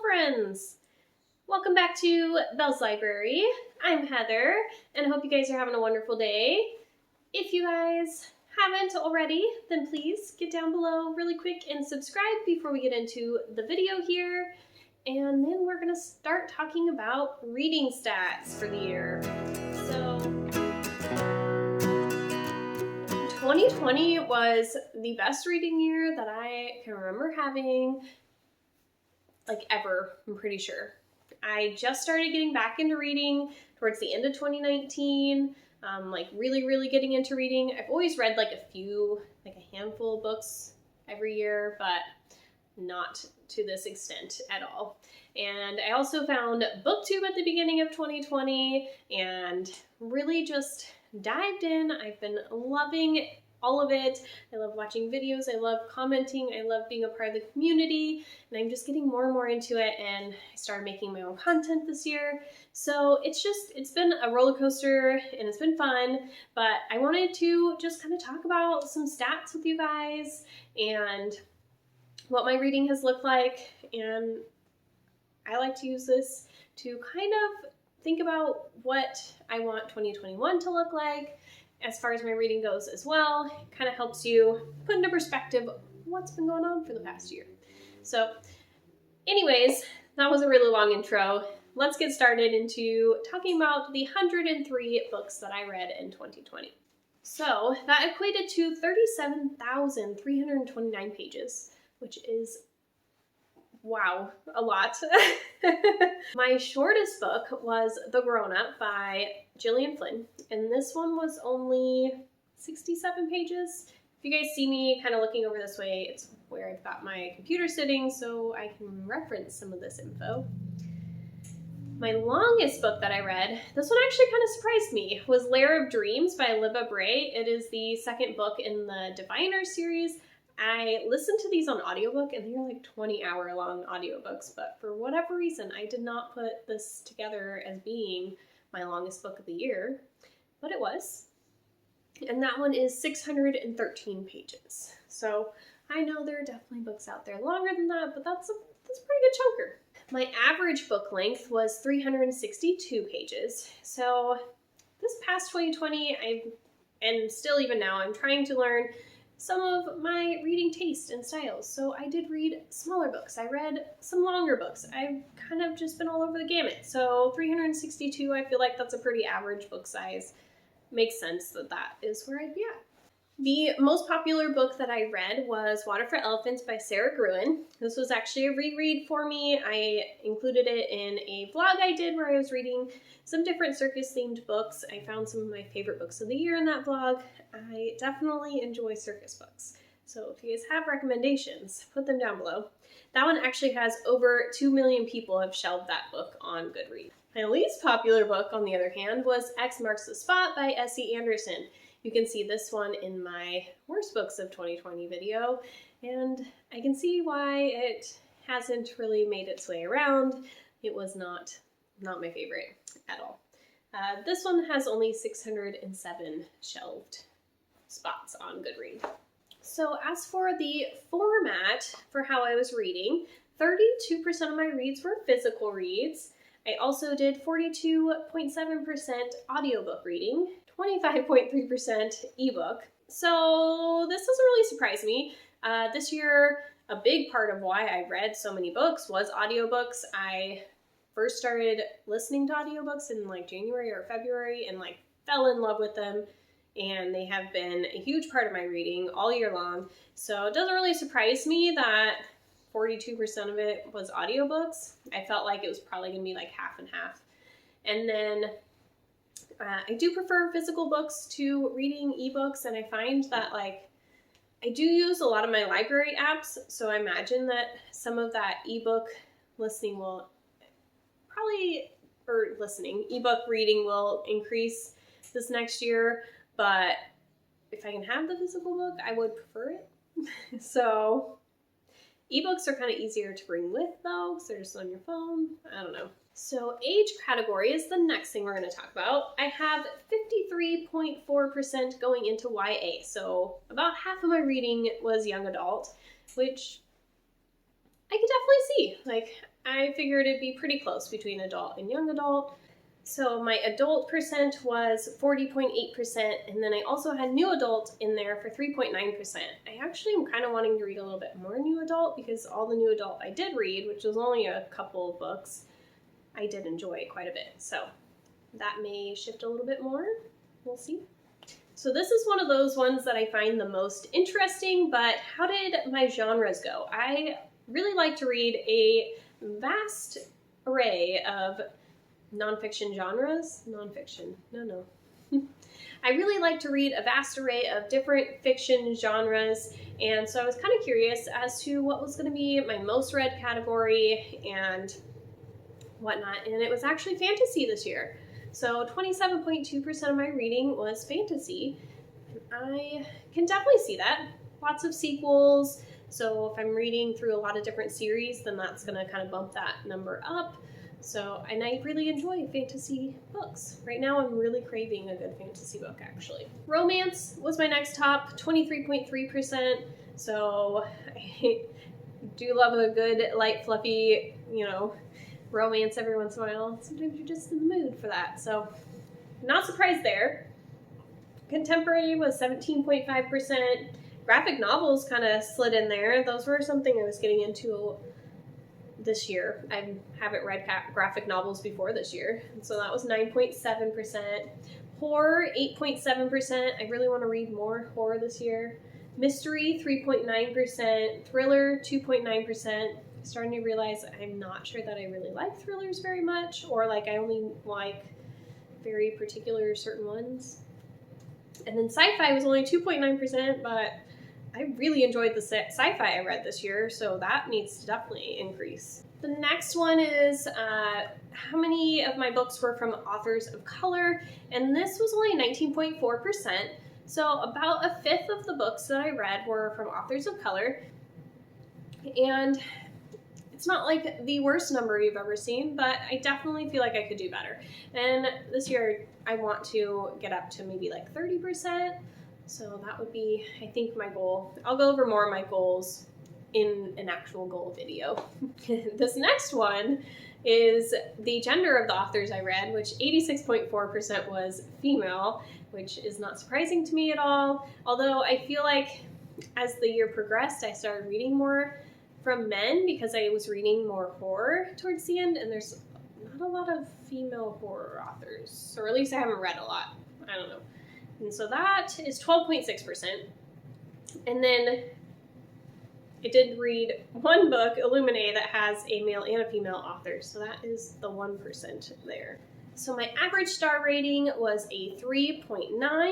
friends! Welcome back to Belle's Library. I'm Heather, and I hope you guys are having a wonderful day. If you guys haven't already, then please get down below really quick and subscribe before we get into the video here. And then we're gonna start talking about reading stats for the year. So 2020 was the best reading year that I can remember having, like ever, I'm pretty sure. I just started getting back into reading towards the end of 2019, like really getting into reading. I've always read like a handful of books every year, but not to this extent at all. And I also found BookTube at the beginning of 2020 and really just dived in. I've been loving all of it. I love watching videos. I love commenting. I love being a part of the community, and I'm just getting more and more into it. And I started making my own content this year. So it's been a roller coaster and it's been fun, but I wanted to just kind of talk about some stats with you guys and what my reading has looked like. And I like to use this to kind of think about what I want 2021 to look like as far as my reading goes as well. It kind of helps you put into perspective what's been going on for the past year. So anyways, that was a really long intro. Let's get started into talking about the 103 books that I read in 2020. So that equated to 37,329 pages, which is, wow, a lot. My shortest book was The Grown Up by Gillian Flynn, and this one was only 67 pages. If you guys see me kind of looking over this way, it's where I've got my computer sitting so I can reference some of this info. My longest book that I read, this one actually kind of surprised me, was Lair of Dreams by Libba Bray. It is the second book in the Diviner series. I listened to these on audiobook, and they're like 20-hour long audiobooks, but for whatever reason, I did not put this together as being my longest book of the year, but it was. And that one is 613 pages. So I know there are definitely books out there longer than that, but that's a pretty good chunker. My average book length was 362 pages. So this past 2020, and still even now, I'm trying to learn some of my reading taste and styles. So I did read smaller books. I read some longer books. I've kind of just been all over the gamut. So 362, I feel like that's a pretty average book size. Makes sense that that is where I'd be at. The most popular book that I read was Water for Elephants by Sarah Gruen. This was actually a reread for me. I included it in a vlog I did where I was reading some different circus-themed books. I found some of my favorite books of the year in that vlog. I definitely enjoy circus books. So if you guys have recommendations, put them down below. That one actually has over 2 million people have shelved that book on Goodreads. My least popular book, on the other hand, was X Marks the Spot by S.E. Anderson. You can see this one in my worst books of 2020 video, and I can see why it hasn't really made its way around. It was not my favorite at all. This one has only 607 shelved spots on Goodreads. So as for the format for how I was reading, 32% of my reads were physical reads. I also did 42.7% audiobook reading, 25.3% ebook. So this doesn't really surprise me. This year, a big part of why I read so many books was audiobooks. I first started listening to audiobooks in like January or February and like fell in love with them. And they have been a huge part of my reading all year long. So it doesn't really surprise me that 42% of it was audiobooks. I felt like it was probably gonna be like half and half. And then I do prefer physical books to reading ebooks, and I find that like I do use a lot of my library apps, so I imagine that some of that ebook listening will ebook reading will increase this next year, but if I can have the physical book, I would prefer it. So ebooks are kind of easier to bring with though, because they're just on your phone. I don't know. So age category is the next thing we're going to talk about. I have 53.4% going into YA. So about half of my reading was young adult, which I I could definitely see. Like, I figured it'd be pretty close between adult and young adult. So my adult percent was 40.8%, and then I also had new adult in there for 3.9%. I actually am kind of wanting to read a little bit more new adult because all the new adult I did read, which was only a couple of books, I did enjoy quite a bit. So that may shift a little bit more. We'll see. So this is one of those ones that I find the most interesting, but how did my genres go? I really like to read a vast array of nonfiction genres. Nonfiction. No. I really like to read a vast array of different fiction genres, and so I was kind of curious as to what was going to be my most read category and whatnot, and it was actually fantasy this year. So 27.2% of my reading was fantasy, and I can definitely see that. Lots of sequels, so if I'm reading through a lot of different series, then that's going to kind of bump that number up. So, and I really enjoy fantasy books. Right now I'm really craving a good fantasy book, actually. Romance was my next top, 23.3%. So I do love a good, light, fluffy, romance every once in a while. Sometimes you're just in the mood for that. So not surprised there. Contemporary was 17.5%. Graphic novels kind of slid in there. Those were something I was getting into this year. I haven't read graphic novels before this year, so that was 9.7%. Horror, 8.7%. I really want to read more horror this year. Mystery, 3.9%. Thriller, 2.9%. Starting to realize I'm not sure that I really like thrillers very much, or like I only like very particular certain ones. And then sci-fi was only 2.9%, but I really enjoyed the sci-fi I read this year, so that needs to definitely increase. The next one is how many of my books were from authors of color, and this was only 19.4%. So about a fifth of the books that I read were from authors of color, and it's not like the worst number you've ever seen, but I definitely feel like I could do better. And this year I want to get up to maybe like 30%. So that would be, I think, my goal. I'll go over more of my goals in an actual goal video. This next one is the gender of the authors I read, which 86.4% was female, which is not surprising to me at all. Although I feel like as the year progressed, I started reading more from men because I was reading more horror towards the end, and there's not a lot of female horror authors, or at least I haven't read a lot. I don't know. And so that is 12.6%. And then I did read one book, Illuminae, that has a male and a female author. So that is the 1% there. So my average star rating was a 3.9.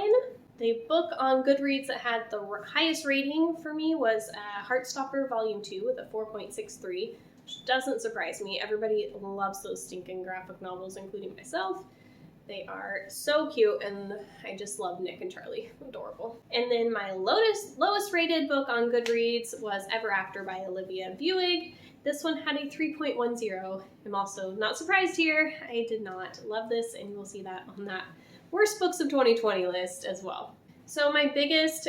The book on Goodreads that had the highest rating for me was Heartstopper Volume 2 with a 4.63, which doesn't surprise me. Everybody loves those stinking graphic novels, including myself. They are so cute, and I just love Nick and Charlie. Adorable. And then my lowest rated book on Goodreads was Ever After by Olivia Buig. This one had a 3.10. I'm also not surprised here. I did not love this, and you'll see that on that Worst Books of 2020 list as well. So my biggest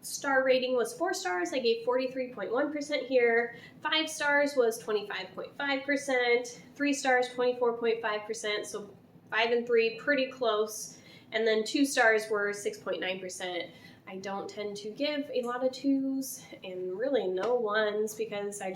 star rating was 4 stars. I gave 43.1% here. 5 stars was 25.5%. 3 stars, 24.5%. So 5 and 3, pretty close. And then 2 stars were 6.9%. I don't tend to give a lot of 2s and really no 1s because I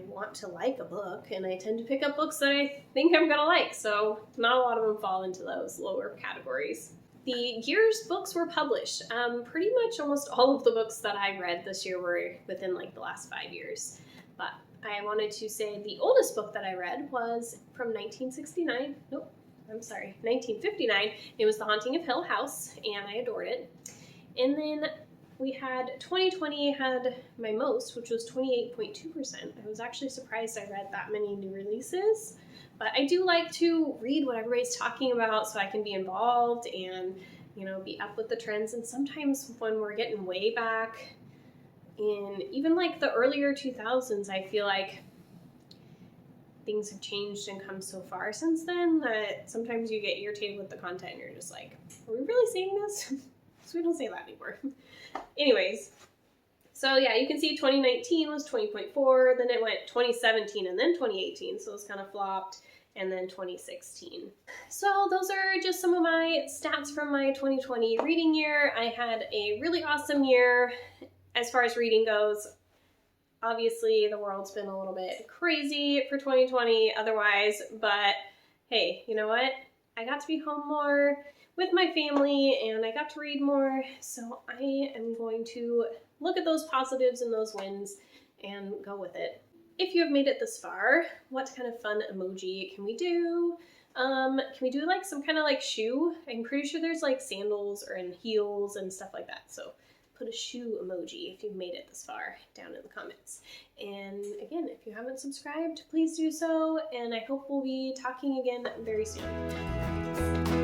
want to like a book, and I tend to pick up books that I think I'm gonna like, so not a lot of them fall into those lower categories. The year's books were published. Pretty much almost all of the books that I read this year were within like the last 5 years, but I wanted to say the oldest book that I read was from 1969. Nope, I'm sorry, 1959. It was The Haunting of Hill House, and I adored it. And then we had 2020 had my most, which was 28.2%. I was actually surprised I read that many new releases, but I do like to read what everybody's talking about so I can be involved and, be up with the trends. And sometimes when we're getting way back in even like the earlier 2000s, I feel like things have changed and come so far since then that sometimes you get irritated with the content and you're just like, are we really seeing this? So we don't say that anymore. Anyways, So yeah, you can see 2019 was 20.4, then it went 2017 and then 2018, so it's kind of flopped, and then 2016. So those are just some of my stats from my 2020 reading year. I had a really awesome year as far as reading goes. Obviously, the world's been a little bit crazy for 2020 otherwise, but hey, you know what? I got to be home more with my family and I got to read more, so I am going to look at those positives and those wins and go with it. If you have made it this far, what kind of fun emoji can we do? Can we do like some kind of like shoe? I'm pretty sure there's like sandals or and heels and stuff like that, so put a shoe emoji if you've made it this far down in the comments. And again, if you haven't subscribed, please do so, and I hope we'll be talking again very soon.